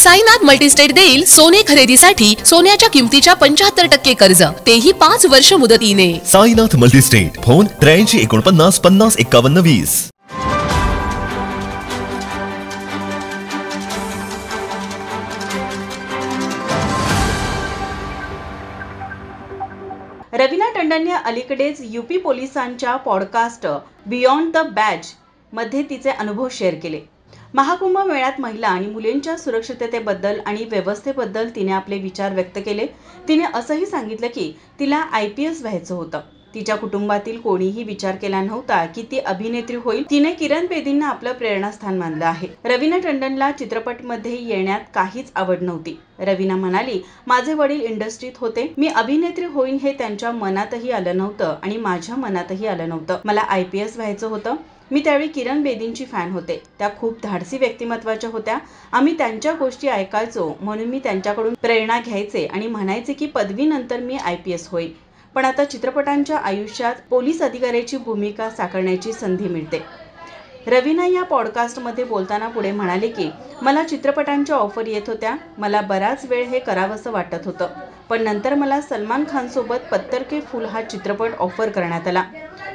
Sainath multi-state देईल सोने खरेदीसाठी सोन्याच्या किमतीच्या 75% कर्ज, तेही 5 वर्ष मुदतीने। Sainath multistate, phone 83 49 50 51 20। रवीना टंडनने अलीकडेच यूपी पोलिसांच्या पॉडकास्ट बियॉन्ड द बॅज मध्ये तिचे अनुभव शेअर केले। महाकुंभ मेळ्यात महिला आणि मुलींच्या सुरक्षिततेबद्दल आणि व्यवस्थेबद्दल तिने आपले विचार व्यक्त केले। तिने असंही सांगितलं की तिला IPS व्हायचं होतं। तिच्या कुटुंबातील कोणीही विचार केला नव्हता की ती अभिनेत्री होईल। तिने किरण बेदींना आपलं प्रेरणास्थान मानलं आहे। रवीना टंडनला चित्रपटमध्ये येण्यात काहीच आवड नव्हती। रवीना म्हणाली, माझे वडील इंडस्ट्रीत होते, मी अभिनेत्री होईन हे त्यांच्या मनातही आलं नव्हतं आणि माझ्या मनातही आलं नव्हतं। मला IPS व्हायचं होतं। मी त्यावेळी किरण बेदींची फॅन होते। त्या खूप धाडसी व्यक्तिमत्वाच्या होत्या। आम्ही त्यांच्या गोष्टी ऐकायचो, म्हणून मी त्यांच्याकडून प्रेरणा घ्यायचे आणि म्हणायचे की पदवीनंतर मी IPS होईल। पण आता चित्रपटांच्या आयुष्यात पोलीस अधिकाऱ्याची भूमिका साकारण्याची संधी मिळते। रवीना या पॉडकास्टमध्ये बोलताना पुढे म्हणाले की मला चित्रपटांच्या ऑफर येत होत्या। मला बराच वेळ हे करावंसं वाटत होतं, पण नंतर मला सलमान खान सोबत पत्थर के फूल हा चित्रपट ऑफर करण्यात आला।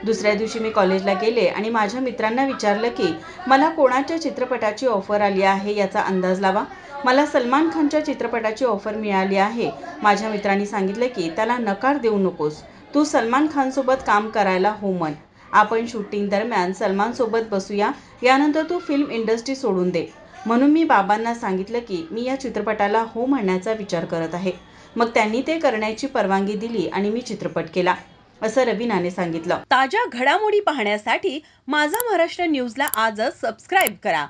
दुसऱ्या दिवशी मी कॉलेजला गेले आणि माझ्या मित्रांना विचारलं की मला कोणाच्या चित्रपटाची ऑफर आली आहे याचा अंदाज लावा। मला सलमान खानच्या चित्रपटाची ऑफर मिळाली आहे। माझ्या मित्रांनी सांगितलं की त्याला नकार देऊ नकोस, तू सलमान खान सोबत काम करायला हो म्हण। आपण शूटिंग दरम्यान सलमान सोबत बसूया, यानंतर तू फिल्म इंडस्ट्री सोडून दे। म्हणून मी बाबांना सांगितलं की मी या चित्रपटाला हो म्हणण्याचा विचार करत आहे। मग त्यांनी ते करण्याची परवानगी दिली आणि मी चित्रपट केला, असं रवीनाने सांगितलं। ताज्या घडामोडी पाहण्यासाठी माझा महाराष्ट्र न्यूजला आजच सबस्क्राईब करा।